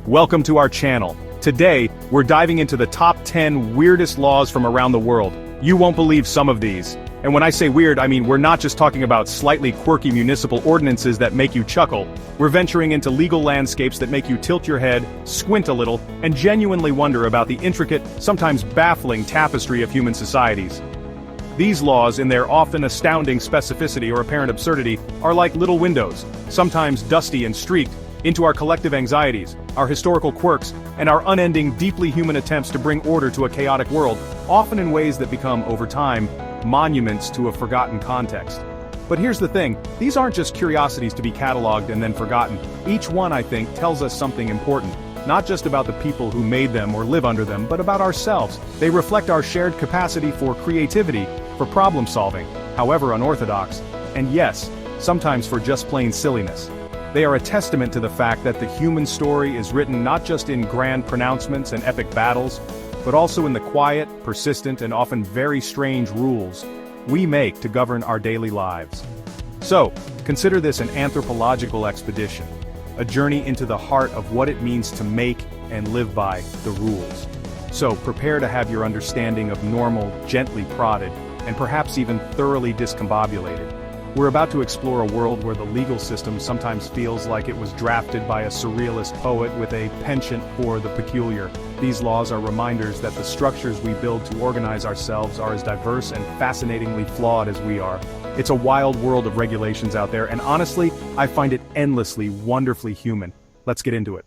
Welcome to our channel. Today, we're diving into the top 10 weirdest laws from around the world. You won't believe some of these. And when I say weird, I mean we're not just talking about slightly quirky municipal ordinances that make you chuckle. We're venturing into legal landscapes that make you tilt your head, squint a little, and genuinely wonder about the intricate, sometimes baffling tapestry of human societies. These laws, in their often astounding specificity or apparent absurdity, are like little windows, sometimes dusty and streaked, into our collective anxieties, our historical quirks, and our unending, deeply human attempts to bring order to a chaotic world, often in ways that become, over time, monuments to a forgotten context. But here's the thing, these aren't just curiosities to be cataloged and then forgotten. Each one, I think, tells us something important, not just about the people who made them or live under them, but about ourselves. They reflect our shared capacity for creativity, for problem solving, however unorthodox, and yes, sometimes for just plain silliness. They are a testament to the fact that the human story is written not just in grand pronouncements and epic battles, but also in the quiet, persistent, and often very strange rules we make to govern our daily lives. So, consider this an anthropological expedition, a journey into the heart of what it means to make and live by the rules. So, prepare to have your understanding of normal gently prodded, and perhaps even thoroughly discombobulated. We're about to explore a world where the legal system sometimes feels like it was drafted by a surrealist poet with a penchant for the peculiar. These laws are reminders that the structures we build to organize ourselves are as diverse and fascinatingly flawed as we are. It's a wild world of regulations out there, and honestly, I find it endlessly, wonderfully human. Let's get into it.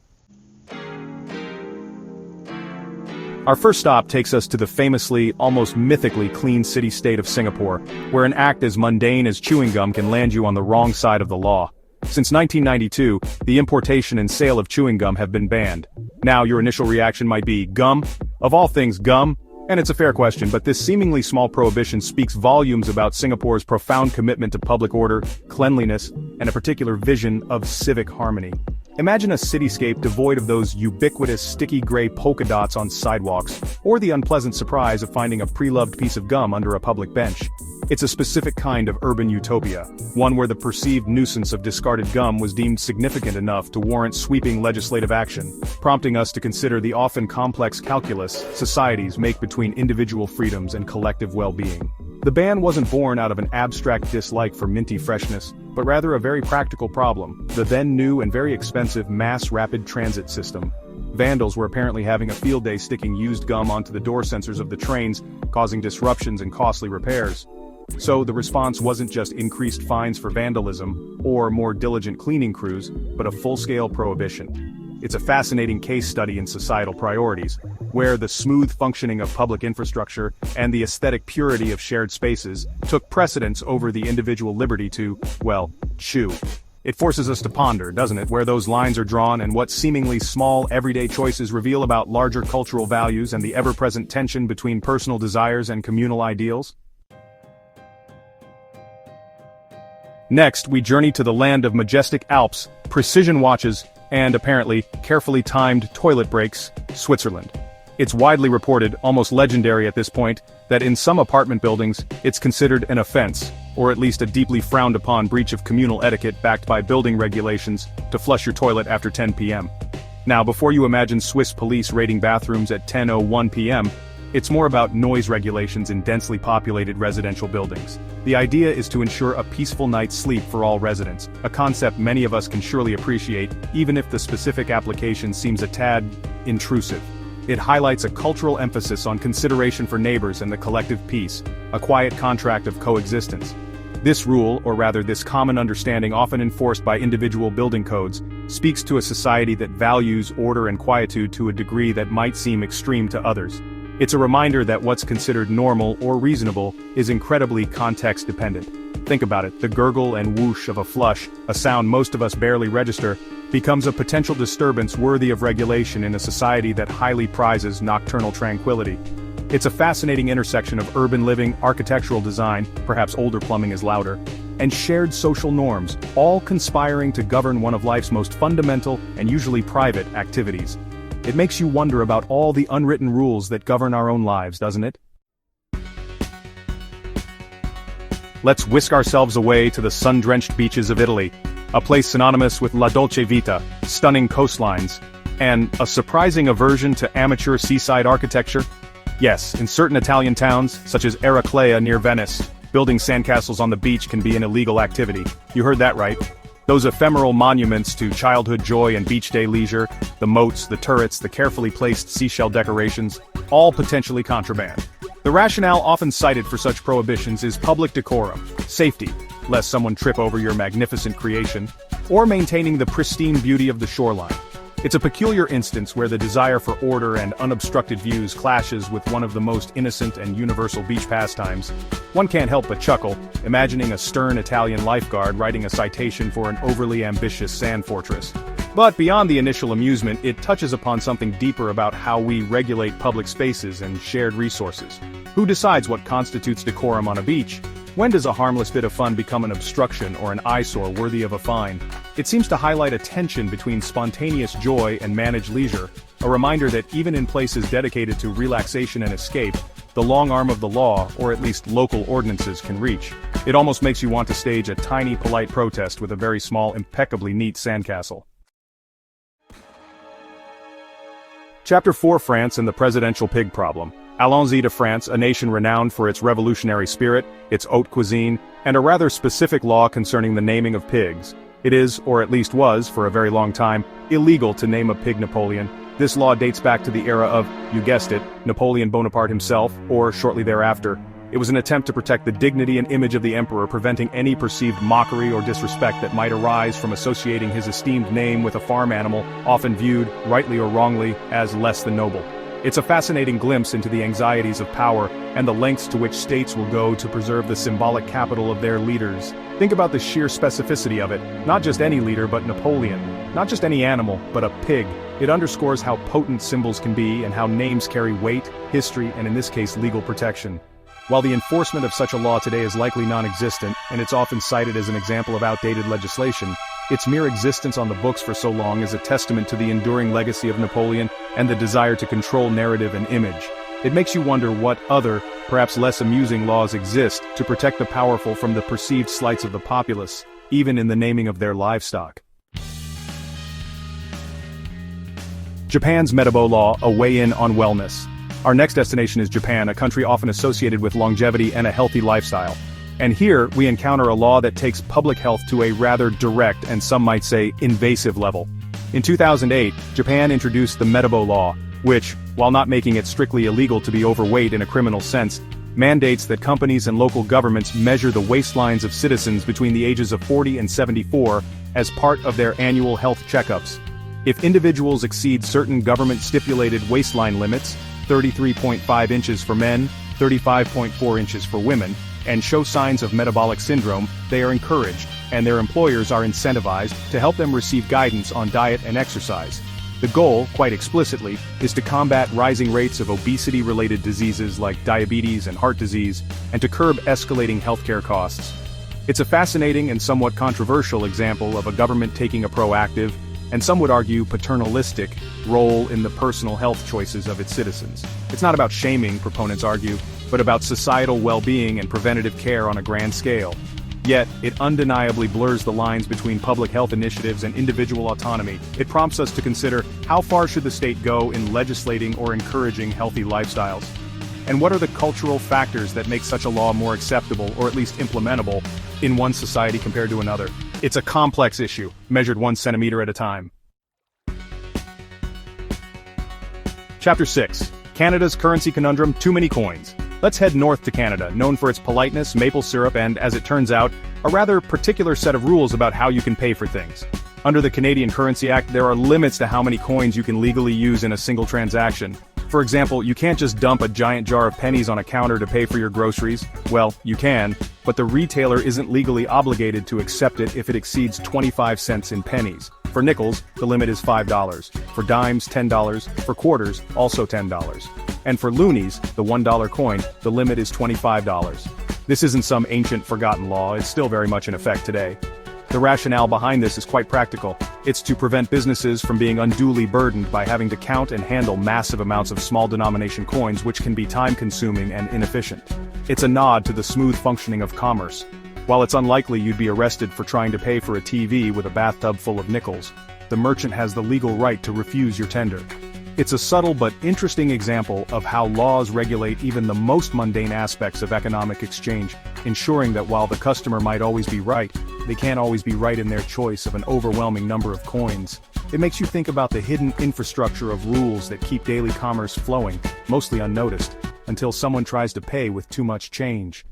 Our first stop takes us to the famously, almost mythically clean city-state of Singapore, where an act as mundane as chewing gum can land you on the wrong side of the law. Since 1992, the importation and sale of chewing gum have been banned. Now your initial reaction might be, gum? Of all things, gum? And it's a fair question, but this seemingly small prohibition speaks volumes about Singapore's profound commitment to public order, cleanliness, and a particular vision of civic harmony. Imagine a cityscape devoid of those ubiquitous sticky gray polka dots on sidewalks, or the unpleasant surprise of finding a pre-loved piece of gum under a public bench. It's a specific kind of urban utopia, one where the perceived nuisance of discarded gum was deemed significant enough to warrant sweeping legislative action, prompting us to consider the often complex calculus societies make between individual freedoms and collective well-being. The ban wasn't born out of an abstract dislike for minty freshness, but rather a very practical problem, the then new and very expensive mass rapid transit system. Vandals were apparently having a field day sticking used gum onto the door sensors of the trains, causing disruptions and costly repairs. So the response wasn't just increased fines for vandalism, or more diligent cleaning crews, but a full-scale prohibition. It's a fascinating case study in societal priorities, where the smooth functioning of public infrastructure and the aesthetic purity of shared spaces took precedence over the individual liberty to, well, chew. It forces us to ponder, doesn't it, where those lines are drawn and what seemingly small everyday choices reveal about larger cultural values and the ever-present tension between personal desires and communal ideals? Next, we journey to the land of majestic Alps, precision watches, and apparently, carefully timed toilet breaks, Switzerland. It's widely reported, almost legendary at this point, that in some apartment buildings, it's considered an offense, or at least a deeply frowned upon breach of communal etiquette backed by building regulations, to flush your toilet after 10 p.m. Now, before you imagine Swiss police raiding bathrooms at 10:01 p.m., it's more about noise regulations in densely populated residential buildings. The idea is to ensure a peaceful night's sleep for all residents, a concept many of us can surely appreciate, even if the specific application seems a tad intrusive. It highlights a cultural emphasis on consideration for neighbors and the collective peace, a quiet contract of coexistence. This rule, or rather this common understanding often enforced by individual building codes, speaks to a society that values order and quietude to a degree that might seem extreme to others. It's a reminder that what's considered normal or reasonable is incredibly context-dependent. Think about it, the gurgle and whoosh of a flush, a sound most of us barely register, becomes a potential disturbance worthy of regulation in a society that highly prizes nocturnal tranquility. It's a fascinating intersection of urban living, architectural design, perhaps older plumbing is louder, and shared social norms, all conspiring to govern one of life's most fundamental and usually private activities. It makes you wonder about all the unwritten rules that govern our own lives, doesn't it? Let's whisk ourselves away to the sun-drenched beaches of Italy, a place synonymous with La Dolce Vita, stunning coastlines, And a surprising aversion to amateur seaside architecture? Yes, in certain Italian towns, such as Eraclea near Venice, building sandcastles on the beach can be an illegal activity. You heard that right. Those ephemeral monuments to childhood joy and beach day leisure, the moats, the turrets, the carefully placed seashell decorations, all potentially contraband. The rationale often cited for such prohibitions is public decorum, safety, lest someone trip over your magnificent creation, or maintaining the pristine beauty of the shoreline. It's a peculiar instance where the desire for order and unobstructed views clashes with one of the most innocent and universal beach pastimes. One can't help but chuckle, imagining a stern Italian lifeguard writing a citation for an overly ambitious sand fortress. But beyond the initial amusement, it touches upon something deeper about how we regulate public spaces and shared resources. Who decides what constitutes decorum on a beach? When does a harmless bit of fun become an obstruction or an eyesore worthy of a fine? It seems to highlight a tension between spontaneous joy and managed leisure, a reminder that even in places dedicated to relaxation and escape, the long arm of the law, or at least local ordinances, can reach. It almost makes you want to stage a tiny polite protest with a very small, impeccably neat sandcastle. Chapter 4: France and the Presidential Pig Problem. Allons-y to France, a nation renowned for its revolutionary spirit, its haute cuisine, and a rather specific law concerning the naming of pigs. It is, or at least was, for a very long time, illegal to name a pig Napoleon. This law dates back to the era of, you guessed it, Napoleon Bonaparte himself, or shortly thereafter. It was an attempt to protect the dignity and image of the emperor, preventing any perceived mockery or disrespect that might arise from associating his esteemed name with a farm animal, often viewed, rightly or wrongly, as less than noble. It's a fascinating glimpse into the anxieties of power, and the lengths to which states will go to preserve the symbolic capital of their leaders. Think about the sheer specificity of it, not just any leader but Napoleon. Not just any animal, but a pig. It underscores how potent symbols can be and how names carry weight, history, and in this case legal protection. While the enforcement of such a law today is likely non-existent, and it's often cited as an example of outdated legislation, its mere existence on the books for so long is a testament to the enduring legacy of Napoleon and the desire to control narrative and image. It makes you wonder what other, perhaps less amusing laws exist to protect the powerful from the perceived slights of the populace, even in the naming of their livestock. Japan's Metabo Law, a weigh-in on wellness. Our next destination is Japan, a country often associated with longevity and a healthy lifestyle. And here, we encounter a law that takes public health to a rather direct and some might say invasive level. In 2008, Japan introduced the Metabo Law, which, while not making it strictly illegal to be overweight in a criminal sense, mandates that companies and local governments measure the waistlines of citizens between the ages of 40 and 74 as part of their annual health checkups. If individuals exceed certain government-stipulated waistline limits, 33.5 inches for men, 35.4 inches for women, and show signs of metabolic syndrome, they are encouraged, and their employers are incentivized, to help them receive guidance on diet and exercise. The goal, quite explicitly, is to combat rising rates of obesity-related diseases like diabetes and heart disease, and to curb escalating healthcare costs. It's a fascinating and somewhat controversial example of a government taking a proactive, and some would argue paternalistic, role in the personal health choices of its citizens. It's not about shaming, proponents argue, but about societal well-being and preventative care on a grand scale. Yet, it undeniably blurs the lines between public health initiatives and individual autonomy. It prompts us to consider, how far should the state go in legislating or encouraging healthy lifestyles? And what are the cultural factors that make such a law more acceptable, or at least implementable, in one society compared to another? It's a complex issue, measured 1 centimeter at a time. Chapter 6. Canada's Currency Conundrum: Too Many Coins. Let's head north to Canada, known for its politeness, maple syrup, and, as it turns out, a rather particular set of rules about how you can pay for things. Under the Canadian Currency Act, there are limits to how many coins you can legally use in a single transaction. For example, you can't just dump a giant jar of pennies on a counter to pay for your groceries. Well, you can, but the retailer isn't legally obligated to accept it if it exceeds 25 cents in pennies. For nickels, the limit is $5. For dimes, $10. For quarters, also $10. And for loonies, the $1 coin, the limit is $25. This isn't some ancient forgotten law, it's still very much in effect today. The rationale behind this is quite practical. It's to prevent businesses from being unduly burdened by having to count and handle massive amounts of small denomination coins, which can be time-consuming and inefficient. It's a nod to the smooth functioning of commerce. While it's unlikely you'd be arrested for trying to pay for a TV with a bathtub full of nickels, the merchant has the legal right to refuse your tender. It's a subtle but interesting example of how laws regulate even the most mundane aspects of economic exchange, ensuring that while the customer might always be right, they can't always be right in their choice of an overwhelming number of coins. It makes you think about the hidden infrastructure of rules that keep daily commerce flowing, mostly unnoticed, until someone tries to pay with too much change.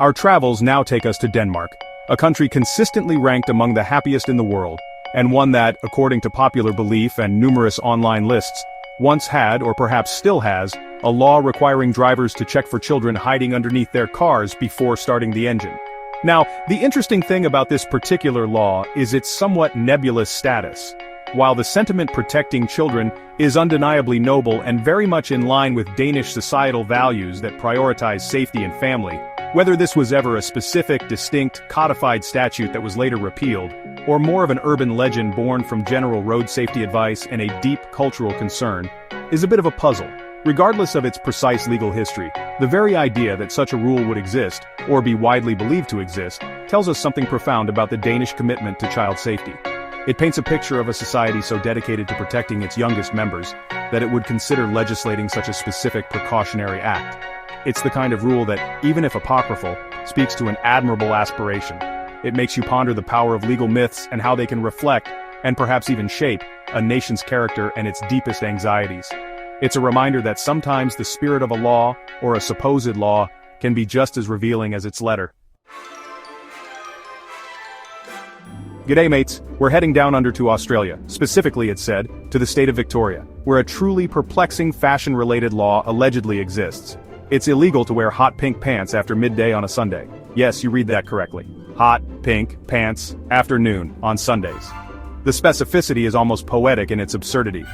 Our travels now take us to Denmark, a country consistently ranked among the happiest in the world, and one that, according to popular belief and numerous online lists, once had, or perhaps still has, a law requiring drivers to check for children hiding underneath their cars before starting the engine. Now, the interesting thing about this particular law is its somewhat nebulous status. While the sentiment protecting children is undeniably noble and very much in line with Danish societal values that prioritize safety and family, whether this was ever a specific, distinct, codified statute that was later repealed, or more of an urban legend born from general road safety advice and a deep cultural concern, is a bit of a puzzle. Regardless of its precise legal history, the very idea that such a rule would exist, or be widely believed to exist, tells us something profound about the Danish commitment to child safety. It paints a picture of a society so dedicated to protecting its youngest members, that it would consider legislating such a specific precautionary act. It's the kind of rule that, even if apocryphal, speaks to an admirable aspiration. It makes you ponder the power of legal myths and how they can reflect, and perhaps even shape, a nation's character and its deepest anxieties. It's a reminder that sometimes the spirit of a law, or a supposed law, can be just as revealing as its letter. G'day mates, we're heading down under to Australia, specifically it said, to the state of Victoria, where a truly perplexing fashion-related law allegedly exists. It's illegal to wear hot pink pants after midday on a Sunday. Yes, you read that correctly. Hot, pink, pants, after noon, on Sundays. The specificity is almost poetic in its absurdity.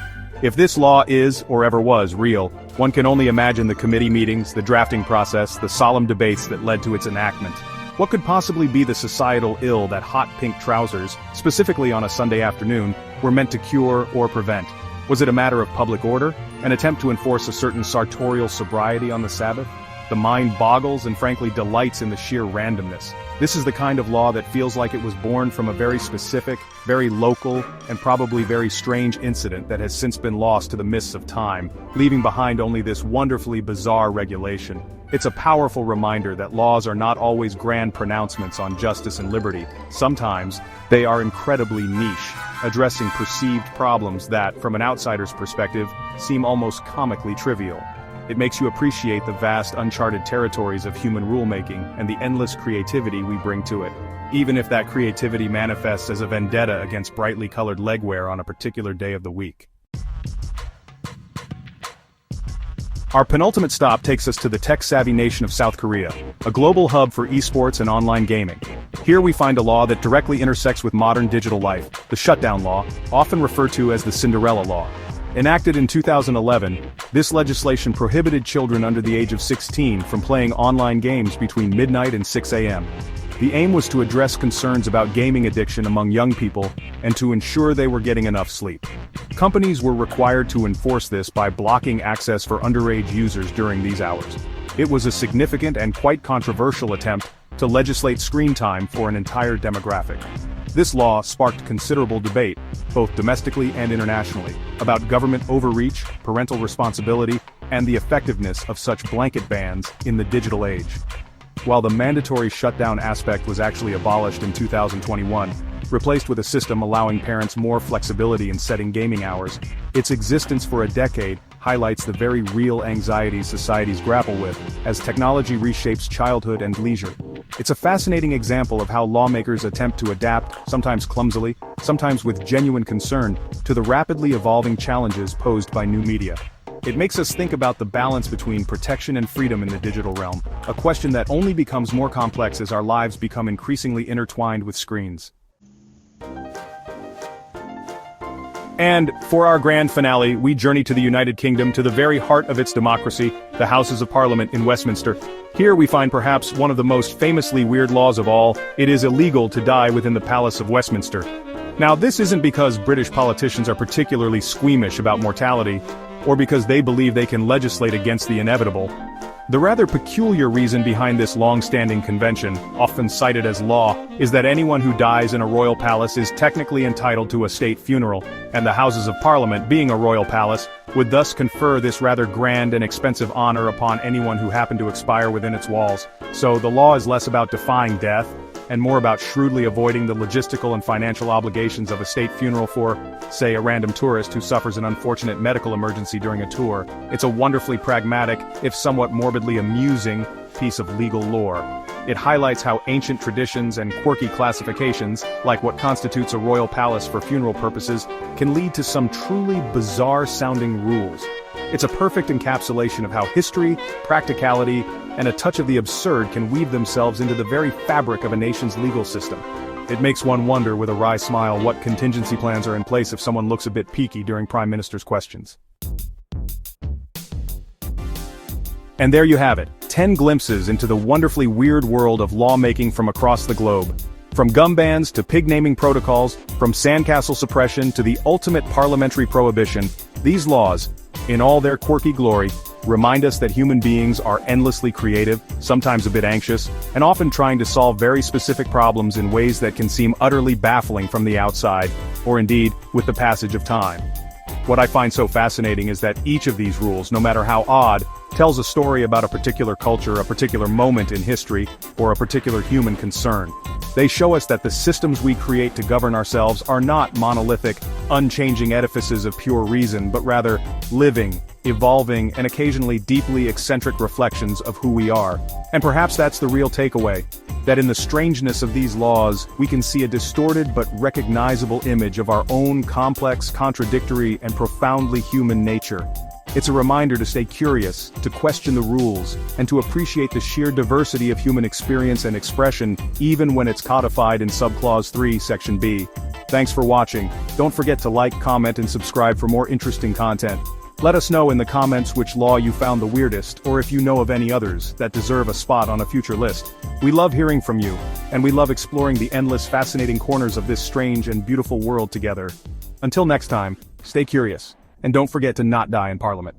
If this law is, or ever was, real, one can only imagine the committee meetings, the drafting process, the solemn debates that led to its enactment. What could possibly be the societal ill that hot pink trousers, specifically on a Sunday afternoon, were meant to cure or prevent? Was it a matter of public order? An attempt to enforce a certain sartorial sobriety on the Sabbath? The mind boggles and frankly delights in the sheer randomness. This is the kind of law that feels like it was born from a very specific, very local, and probably very strange incident that has since been lost to the mists of time, leaving behind only this wonderfully bizarre regulation. It's a powerful reminder that laws are not always grand pronouncements on justice and liberty. Sometimes, they are incredibly niche, addressing perceived problems that, from an outsider's perspective, seem almost comically trivial. It makes you appreciate the vast uncharted territories of human rulemaking and the endless creativity we bring to it, even if that creativity manifests as a vendetta against brightly colored legwear on a particular day of the week. Our penultimate stop takes us to the tech-savvy nation of South Korea, a global hub for esports and online gaming. Here we find a law that directly intersects with modern digital life, the shutdown law, often referred to as the Cinderella Law. Enacted in 2011, this legislation prohibited children under the age of 16 from playing online games between midnight and 6 a.m. The aim was to address concerns about gaming addiction among young people and to ensure they were getting enough sleep. Companies were required to enforce this by blocking access for underage users during these hours. It was a significant and quite controversial attempt to legislate screen time for an entire demographic. This law sparked considerable debate, both domestically and internationally, about government overreach, parental responsibility, and the effectiveness of such blanket bans in the digital age. While the mandatory shutdown aspect was actually abolished in 2021, replaced with a system allowing parents more flexibility in setting gaming hours, its existence for a decade highlights the very real anxieties societies grapple with as technology reshapes childhood and leisure. It's a fascinating example of how lawmakers attempt to adapt, sometimes clumsily, sometimes with genuine concern, to the rapidly evolving challenges posed by new media. It makes us think about the balance between protection and freedom in the digital realm, a question that only becomes more complex as our lives become increasingly intertwined with screens. And, for our grand finale, we journey to the United Kingdom, to the very heart of its democracy, the Houses of Parliament in Westminster. Here we find perhaps one of the most famously weird laws of all: it is illegal to die within the Palace of Westminster. Now this isn't because British politicians are particularly squeamish about mortality, or because they believe they can legislate against the inevitable. The rather peculiar reason behind this long-standing convention, often cited as law, is that anyone who dies in a royal palace is technically entitled to a state funeral, and the Houses of Parliament, being a royal palace, would thus confer this rather grand and expensive honor upon anyone who happened to expire within its walls. So the law is less about defying death, and more about shrewdly avoiding the logistical and financial obligations of a state funeral for, say, a random tourist who suffers an unfortunate medical emergency during a tour. It's a wonderfully pragmatic, if somewhat morbidly amusing, piece of legal lore. It highlights how ancient traditions and quirky classifications, like what constitutes a royal palace for funeral purposes, can lead to some truly bizarre-sounding rules. It's a perfect encapsulation of how history, practicality, and a touch of the absurd can weave themselves into the very fabric of a nation's legal system. It makes one wonder with a wry smile what contingency plans are in place if someone looks a bit peaky during Prime Minister's questions. And there you have it, 10 glimpses into the wonderfully weird world of lawmaking from across the globe. From gum bans to pig naming protocols, from sandcastle suppression to the ultimate parliamentary prohibition, these laws, in all their quirky glory, remind us that human beings are endlessly creative, sometimes a bit anxious, and often trying to solve very specific problems in ways that can seem utterly baffling from the outside, or indeed, with the passage of time. What I find so fascinating is that each of these rules, no matter how odd, tells a story about a particular culture, a particular moment in history, or a particular human concern. They show us that the systems we create to govern ourselves are not monolithic, unchanging edifices of pure reason, but rather living, evolving, and occasionally deeply eccentric reflections of who we are. And perhaps that's the real takeaway, that in the strangeness of these laws, we can see a distorted but recognizable image of our own complex, contradictory, and profoundly human nature. It's a reminder to stay curious, to question the rules, and to appreciate the sheer diversity of human experience and expression, even when it's codified in Subclause 3, Section B. Thanks for watching. Don't forget to like, comment, and subscribe for more interesting content. Let us know in the comments which law you found the weirdest, or if you know of any others that deserve a spot on a future list. We love hearing from you, and we love exploring the endless, fascinating corners of this strange and beautiful world together. Until next time, stay curious. And don't forget to not die in Parliament.